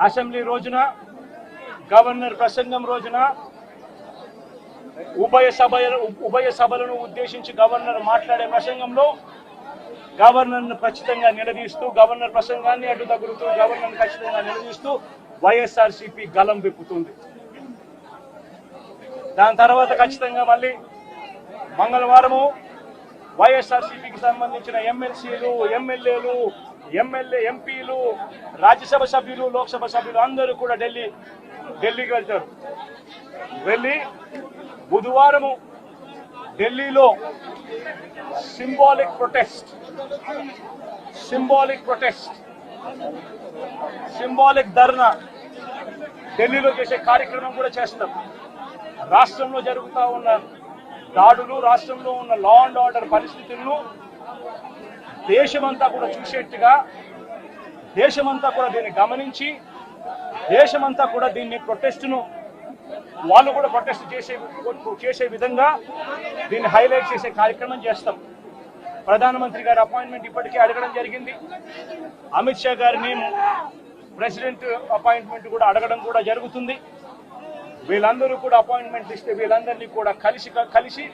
Assembly రోజున governor ప్రసంగం రోజున ఉభయ సభలను ఉద్దేశించి గవర్నర్ మాట్లాడే ప్రసంగంలో గవర్నర్ను ఖచ్చితంగా నిలదీస్తూ గవర్నర్ ప్రసంగాన్ని అడ్డు తగులుతూ గవర్నర్ను ఖచ్చితంగా నిలదీస్తూ వైఎస్ఆర్సీపీ గలం విప్పుతుంది. దాని తర్వాత ఖచ్చితంగా మళ్ళీ మంగళవారము వైఎస్ఆర్సీపీకి సంబంధించిన ఎమ్మెల్సీలు, ఎమ్మెల్యేలు, ఎంపీలు, రాజ్యసభ సభ్యులు, లోక్సభ సభ్యులు అందరూ కూడా ఢిల్లీకి వెళ్తారు. వెళ్ళి బుధవారము ఢిల్లీలో సింబాలిక్ ధర్నా ఢిల్లీలో చేసే కార్యక్రమం కూడా చేస్తాం. రాష్ట్రంలో జరుగుతూ ఉన్న దాడులు, రాష్ట్రంలో ఉన్న లా అండ్ ఆర్డర్ పరిస్థితులను దేశమంతా కూడా చూసేట్టుగా, దేశమంతా కూడా దీన్ని గమనించి, దేశమంతా కూడా దీన్ని వాళ్ళు కూడా ప్రొటెస్ట్ చేసే విధంగా దీన్ని హైలైట్ చేసే కార్యక్రమం చేస్తాం. ప్రధానమంత్రి గారి అపాయింట్మెంట్ ఇప్పటికే అడగడం జరిగింది. అమిత్ షా గారిని ప్రెసిడెంట్ అపాయింట్మెంట్ కూడా అడగడం కూడా జరుగుతుంది. వీళ్ళందరూ కూడా అపాయింట్మెంట్ ఇస్తే వీళ్ళందరినీ కూడా కలిసి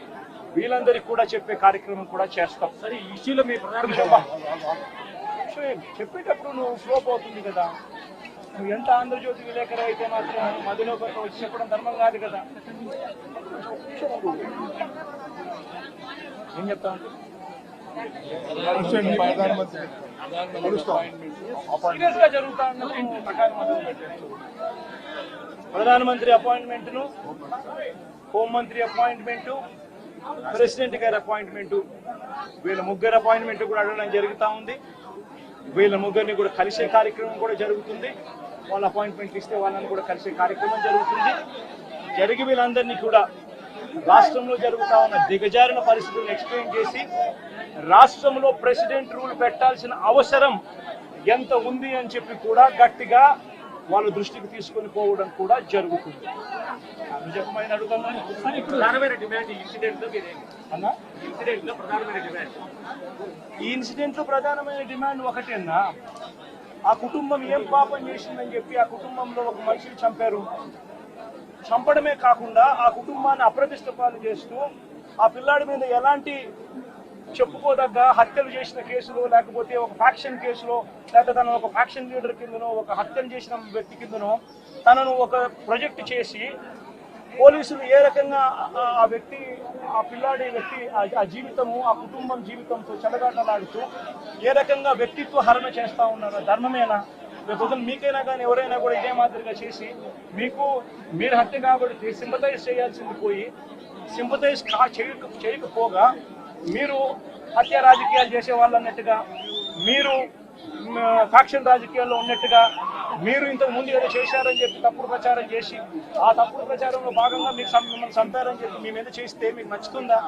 వీళ్ళందరికీ కూడా చెప్పే కార్యక్రమం కూడా చేస్తాం. సరే, ఈ ఇష్యూలో మీ చెప్పేటప్పుడు నువ్వు ఫ్లో పోతుంది కదా. నువ్వు ఎంత ఆంధ్రజ్యోతి విలేకరు అయితే మాత్రం మధ్యలో వచ్చి చెప్పడం ధర్మం కాదు కదా. ఏం చెప్తా సీరియస్ గా జరుగుతా ప్రధానమంత్రి అపాయింట్మెంట్ను, హోంమంత్రి అపాయింట్మెంటు, ప్రెసిడెంట్ గారి అపాయింట్మెంటు, వీళ్ళ ముగ్గురు అపాయింట్మెంట్ కూడా అడగడం జరుగుతూ ఉంది. వీళ్ళ ముగ్గురిని కూడా కలిసే కార్యక్రమం కూడా జరుగుతుంది. వాళ్ళ అపాయింట్మెంట్ ఇస్తే వాళ్ళని కూడా కలిసే కార్యక్రమం జరుగుతుంది. జరిగి వీళ్ళందరినీ కూడా రాష్ట్రంలో జరుగుతూ ఉన్న దిగజారిన పరిస్థితులను ఎక్స్ప్లెయిన్ చేసి రాష్ట్రంలో ప్రెసిడెంట్ రూల్ పెట్టాల్సిన అవసరం ఎంత ఉంది అని చెప్పి కూడా గట్టిగా వాళ్ళ దృష్టికి తీసుకొని పోవడం కూడా జరుగుతుంది. నిజమైన అడుగుతున్నాను. ఈ ఇన్సిడెంట్ లో ప్రధానమైన డిమాండ్ ఒకటేనా, ఆ కుటుంబం ఏం పాపం చేసిందని చెప్పి ఆ కుటుంబంలో ఒక మనిషిని చంపారు. చంపడమే కాకుండా ఆ కుటుంబాన్ని అప్రతిష్ట పాలు చేస్తూ ఆ పిల్లాడి మీద ఎలాంటి చెప్పుకోదగ్గ హత్యలు చేసిన కేసులో, లేకపోతే ఒక ఫ్యాక్షన్ కేసులో, లేకపోతే తనను ఒక ఫ్యాక్షన్ లీడర్ కిందనో, ఒక హత్యలు చేసిన వ్యక్తి కిందనో తనను ఒక ప్రొజెక్ట్ చేసి పోలీసులు ఏ రకంగా ఆ వ్యక్తి, ఆ పిల్లాడి వ్యక్తి ఆ జీవితము, ఆ కుటుంబం జీవితంతో చెలగాటలాడుతూ ఏ రకంగా వ్యక్తిత్వ హరణ చేస్తా ఉన్నారో ధర్మమేనా? రేపు మీకైనా కానీ ఎవరైనా కూడా ఇదే మాదిరిగా చేసి మీరు హత్య కాబట్టి సింపతైజ్ చేయాల్సింది పోయి సింపతైజ్ చేయకపోగా మీరు హత్య రాజకీయాలు చేసే వాళ్ళు అన్నట్టుగా, మీరు ఫ్యాక్షన్ రాజకీయాల్లో ఉన్నట్టుగా, మీరు ఇంతకు ముందు ఏదో చేశారని చెప్పి తప్పుడు ప్రచారం చేసి ఆ తప్పుడు ప్రచారంలో భాగంగా మిమ్మల్ని చంపారని చెప్పి మీ మీద చేస్తే మీకు నచ్చుతుందా?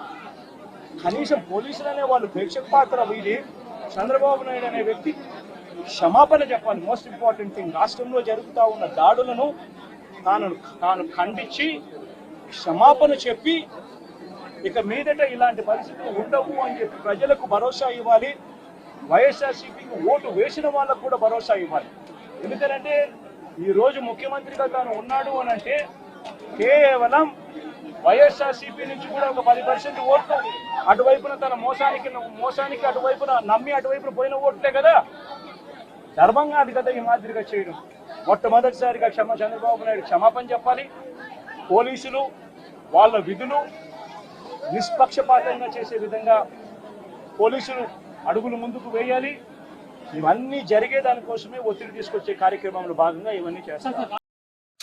కనీసం పోలీసులు అనే వాళ్ళు ప్రేక్షక పాత్ర వీడి చంద్రబాబు నాయుడు అనే వ్యక్తి క్షమాపణ చెప్పాలి. మోస్ట్ ఇంపార్టెంట్ థింగ్, రాష్ట్రంలో జరుగుతూ ఉన్న దాడులను తాను ఖండించి క్షమాపణ చెప్పి ఇక మీదట ఇలాంటి పరిస్థితులు ఉండవు అని చెప్పి ప్రజలకు భరోసా ఇవ్వాలి. వైఎస్ఆర్సీపీకి ఓటు వేసిన వాళ్ళకు కూడా భరోసా ఇవ్వాలి. ఎందుకంటే ఈరోజు ముఖ్యమంత్రిగా తాను ఉన్నాడు అని అంటే కేవలం వైఎస్ఆర్సీపీ నుంచి కూడా ఒక 10% ఓట్లు అటువైపున తన మోసానికి అటువైపున నమ్మి అటువైపున పోయిన ఓట్లే కదా. ధర్మంగా అది కదా ఈ మాదిరిగా చేయడం. మొట్టమొదటిసారిగా చంద్రబాబు నాయుడు క్షమాపణ చెప్పాలి. పోలీసులు వాళ్ళ విధులు నిష్పక్షపాతంగా చేసే విధంగా పోలీసులు అడుగులు ముందుకు వేయాలి. ఇవన్నీ జరిగే దానికోసమే ఒత్తిడి తీసుకొచ్చే కార్యక్రమంలో భాగంగా ఇవన్నీ చేస్తారు.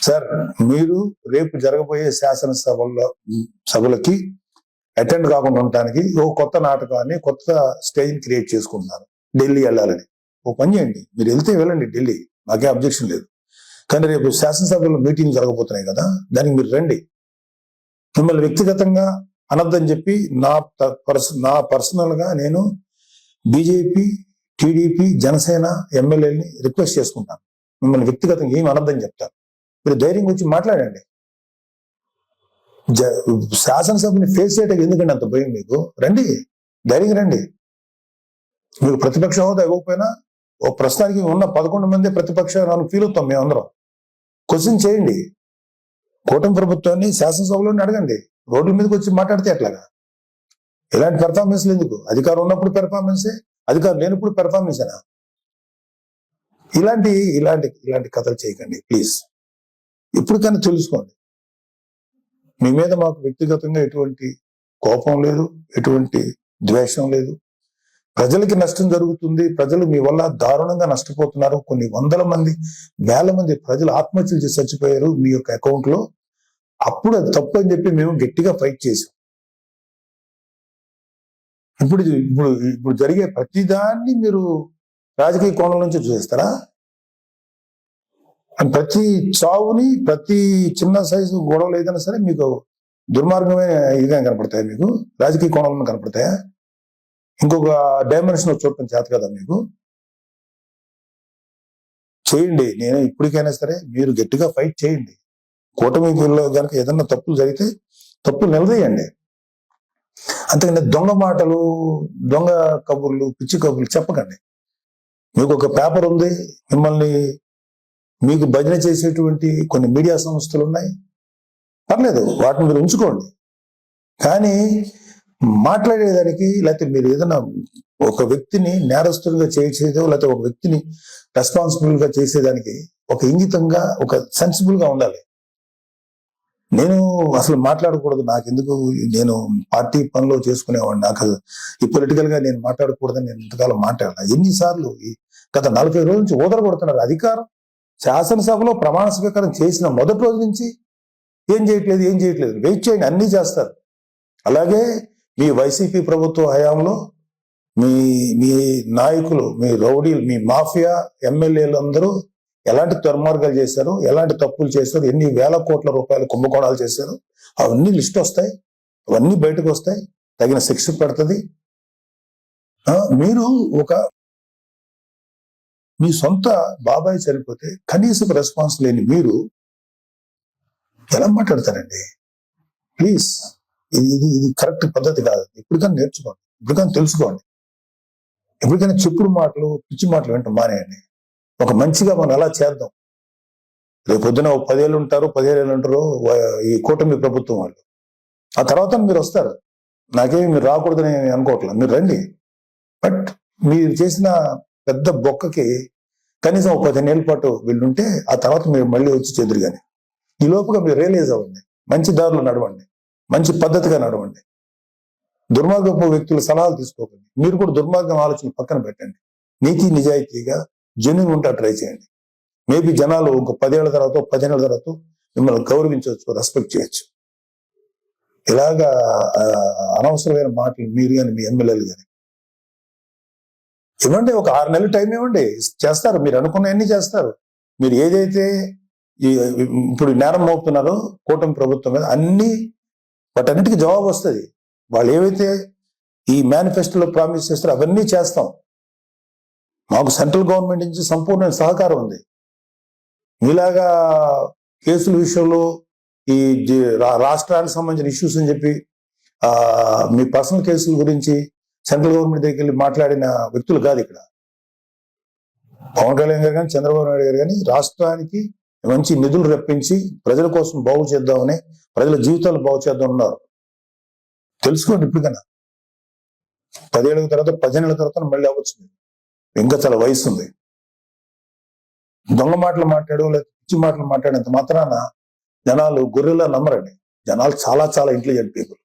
సార్, మీరు రేపు జరగబోయే సభలకి అటెండ్ కాకుండా ఉండటానికి ఓ కొత్త నాటకాన్ని, కొత్త స్టేజ్ క్రియేట్ చేసుకుంటున్నారు. ఢిల్లీ వెళ్ళాలని ఓ పని చేయండి, మీరు వెళ్తే వెళ్ళండి ఢిల్లీ, నాకే అబ్జెక్షన్ లేదు. కానీ రేపు శాసనసభలో మీటింగ్ జరగబోతున్నాయి కదా, దానికి మీరు రండి. మిమ్మల్ని వ్యక్తిగతంగా అనొద్దని చెప్పి నా పర్సనల్ గా నేను బీజేపీ, టీడీపీ, జనసేన ఎమ్మెల్యేని రిక్వెస్ట్ చేసుకుంటాను. మిమ్మల్ని వ్యక్తిగతంగా ఏమి అనొద్దని చెప్తాను. మీరు ధైర్యం వచ్చి మాట్లాడండి. శాసనసభని ఫేస్ చేయడానికి ఎందుకండి అంత భయం మీకు? రండి, ధైర్యంగా రండి. మీకు ప్రతిపక్ష హోదా ఇవ్వకపోయినా ఓ ప్రస్తుతానికి ఉన్న 11 మంది ప్రతిపక్షాలు ఫీల్ అవుతాం మేమందరం. క్వశ్చన్ చేయండి, కూటమి ప్రభుత్వాన్ని శాసనసభలోనే అడగండి. రోడ్ల మీదకి వచ్చి మాట్లాడితే ఎట్లాగా? ఇలాంటి పెర్ఫార్మెన్స్లు ఎందుకు? అధికారం ఉన్నప్పుడు పెర్ఫార్మెన్సే, అధికారం లేనప్పుడు పెర్ఫార్మెన్సేనా? ఇలాంటి ఇలాంటి ఇలాంటి కథలు చేయకండి ప్లీజ్. ఇప్పటికైనా తెలుసుకోండి, మీ మీద మాకు వ్యక్తిగతంగా ఎటువంటి కోపం లేదు, ఎటువంటి ద్వేషం లేదు. ప్రజలకి నష్టం జరుగుతుంది, ప్రజలు మీ వల్ల దారుణంగా నష్టపోతున్నారు. కొన్ని వందల మంది, వేల మంది ప్రజలు ఆత్మహత్యలు చేసి చచ్చిపోయారు మీ యొక్క అకౌంట్ లో. అప్పుడు అది తప్పు అని చెప్పి మేము గట్టిగా ఫైట్ చేసాం. ఇప్పుడు ఇప్పుడు ఇప్పుడు జరిగే ప్రతిదాన్ని మీరు రాజకీయ కోణం నుంచి చూసేస్తారా? ప్రతి చావుని, ప్రతి చిన్న సైజు గొడవలు ఏదైనా సరే మీకు దుర్మార్గమైన ఇదిగా కనపడతాయా? మీకు రాజకీయ కోణంలో కనపడతాయా? ఇంకొక డైమెన్షన్ చూడటం చేత కదా మీకు? చేయండి. నేను ఇప్పటికైనా సరే మీరు గట్టిగా ఫైట్ చేయండి. కూటమిలో కనుక ఏదన్నా తప్పులు జరిగితే తప్పులు నిలదీయండి. అంతేకాని దొంగ మాటలు, దొంగ కబుర్లు, పిచ్చి కబుర్లు చెప్పకండి. మీకు ఒక పేపర్ ఉంది, మిమ్మల్ని మీకు భజన చేసేటువంటి కొన్ని మీడియా సంస్థలు ఉన్నాయి, పర్లేదు, వాటిని మీరు ఉంచుకోండి. కానీ మాట్లాడేదానికి, లేకపోతే మీరు ఏదైనా ఒక వ్యక్తిని నేరస్తుడిగా చేసేదో, లేకపోతే ఒక వ్యక్తిని రెస్పాన్సిబుల్ గా చేసేదానికి ఒక ఇంగితంగా, ఒక సెన్సిబుల్ గా ఉండాలి. నేను అసలు మాట్లాడకూడదు, నాకెందుకు, నేను పార్టీ పనిలో చేసుకునేవాడిని, నాకు ఈ పొలిటికల్ గా నేను మాట్లాడకూడదని నేను ఇంతకాలం మాట్లాడాను. ఎన్నిసార్లు గత 40 రోజుల నుంచి ఊదర కొడుతున్నారు. అధికారం శాసనసభలో ప్రమాణ స్వీకారం చేసిన మొదటి రోజు నుంచి ఏం చేయట్లేదు. వెయిట్ చేయండి, అన్నీ చేస్తారు. అలాగే మీ వైసీపీ ప్రభుత్వ హయాంలో మీ మీ నాయకులు, మీ రౌడీలు, మీ మాఫియా ఎమ్మెల్యేలు అందరూ ఎలాంటి దుర్మార్గాలు చేశారు, ఎలాంటి తప్పులు చేశారు, ఎన్ని వేల కోట్ల రూపాయలు కుంభకోణాలు చేశారు, అవన్నీ లిస్ట్ వస్తాయి, అవన్నీ బయటకు వస్తాయి, తగిన శిక్ష పడుతుంది. మీరు మీ సొంత బాబాయ్ చనిపోతే కనీసం రెస్పాన్స్ లేని మీరు ఎలా మాట్లాడతారండి? ప్లీజ్, ఇది కరెక్ట్ పద్ధతి కాదు. ఇప్పటికైనా నేర్చుకోండి, ఇప్పటికైనా తెలుసుకోండి. ఎప్పటికైనా చెప్పుడు మాటలు, పిచ్చి మాటలు వింటాం మానేయండి. ఒక మంచిగా మనం ఎలా చేద్దాం. రేపు పొద్దున 10 ఏళ్ళు ఉంటారు, 15 ఏళ్ళు ఉంటారు ఈ కూటమి ప్రభుత్వం వాళ్ళు. ఆ తర్వాత మీరు వస్తారు. నాకేమి మీరు రాకూడదని అనుకోవట్లేదు, మీరు రండి. బట్ మీరు చేసిన పెద్ద బొక్కకి కనీసం 15 ఏళ్ళ పాటు వీళ్ళుంటే ఆ తర్వాత మీరు మళ్ళీ వచ్చి చెదురు. కానీ ఈ లోపుగా మీరు రియలైజ్ అవ్వండి, మంచి దారిలో నడవండి, మంచి పద్ధతిగా నడవండి. దుర్మార్గపు వ్యక్తుల సలహాలు తీసుకోకండి. మీరు కూడా దుర్మార్గం ఆలోచన పక్కన పెట్టండి. నీతి నిజాయితీగా జెన్యూన్ ఉంటా ట్రై చేయండి. మేబీ జనాలు ఇంకో 10 ఏళ్ల తర్వాత, 15 ఏళ్ల తర్వాత మిమ్మల్ని గౌరవించవచ్చు, రెస్పెక్ట్ చేయొచ్చు. ఇలాగా అనవసరమైన మాటలు మీరు కానీ, మీ ఎమ్మెల్యేలు కానీ ఇవ్వండి. ఒక 6 నెలలు టైం ఇవ్వండి, చేస్తారు. మీరు అనుకున్నవన్నీ చేస్తారు. మీరు ఏదైతే ఇప్పుడు నేరం మోపుతున్నారో కూటమి ప్రభుత్వం మీద, అన్ని వాటన్నిటికీ జవాబు వస్తుంది. వాళ్ళు ఏవైతే ఈ మేనిఫెస్టోలో ప్రామిస్ చేస్తారో అవన్నీ చేస్తాం. మాకు సెంట్రల్ గవర్నమెంట్ నుంచి సంపూర్ణ సహకారం ఉంది. మీలాగా కేసుల విషయంలో ఈ రాష్ట్రానికి సంబంధించిన ఇష్యూస్ అని చెప్పి మీ పర్సనల్ కేసుల గురించి సెంట్రల్ గవర్నమెంట్ దగ్గరికి వెళ్ళి మాట్లాడిన వ్యక్తులు కాదు ఇక్కడ. పవన్ కళ్యాణ్ గారు కానీ, చంద్రబాబు నాయుడు గారు కానీ రాష్ట్రానికి మంచి నిధులు రప్పించి ప్రజల కోసం బాగు చేద్దామని, ప్రజల జీవితాలు బాగు చేద్దాం ఉన్నారు. తెలుసుకోండి. ఇప్పటికైనా 10 ఏళ్ళ తర్వాత, 15 ఏళ్ళ తర్వాత మళ్ళీ అవ్వచ్చు. ఇంకా చాలా వయసు ఉంది. దొంగ మాటలు మాట్లాడు, లేదా పిచ్చి మాటలు మాట్లాడేంత మాత్రాన జనాలు గొర్రెలా నమ్మరండి. జనాలు చాలా చాలా ఇంటెలిజెంట్ పీపుల్.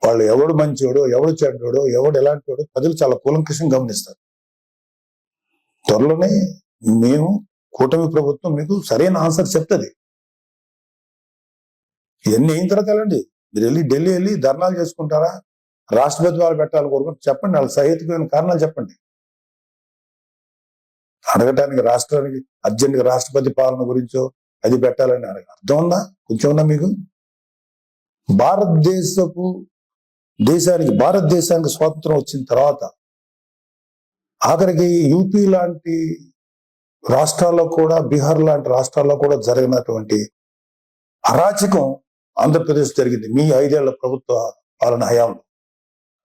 వాళ్ళు ఎవడు మంచోడో, ఎవడు చెడ్డోడో, ఎవడు ఎలాంటి వాడో ప్రజలు చాలా కూలంకషంగా గమనిస్తారు. త్వరలోనే మేము కూటమి ప్రభుత్వం మీకు సరైన ఆన్సర్ చెప్తుంది. ఇవన్నీ అయిన తర్వాత వెళ్ళండి. మీరు ఢిల్లీ వెళ్ళి ధర్నాలు చేసుకుంటారా, రాష్ట్రపతి వాళ్ళు పెట్టాలి కోరుకుంటే చెప్పండి, వాళ్ళకి సహేతుకమైన కారణాలు చెప్పండి. అడగటానికి రాష్ట్రానికి అర్జెంట్గా రాష్ట్రపతి పాలన గురించో అది పెట్టాలని అర్థం ఉందా? కొంచెం ఉందా మీకు? భారతదేశానికి స్వాతంత్రం వచ్చిన తర్వాత ఆఖరికి యూపీ లాంటి రాష్ట్రాల్లో కూడా, బీహార్ లాంటి రాష్ట్రాల్లో కూడా జరిగినటువంటి అరాచకం ఆంధ్రప్రదేశ్ జరిగింది మీ 5 ఏళ్ల ప్రభుత్వ పాలన హయాంలో.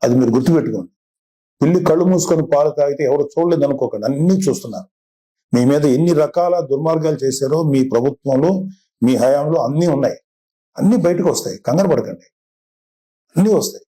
అది మీరు గుర్తుపెట్టుకోండి. పిల్లి కళ్ళు మూసుకొని పాలు తాగితే ఎవరు చూడలేదు అనుకోకండి, అన్ని చూస్తున్నారు. మీ మీద ఎన్ని రకాల దుర్మార్గాలు చేశారో మీ ప్రభుత్వంలో, మీ హయాంలో అన్నీ ఉన్నాయి. అన్ని బయటకు వస్తాయి, కంగారు పడకండి, అన్నీ వస్తాయి.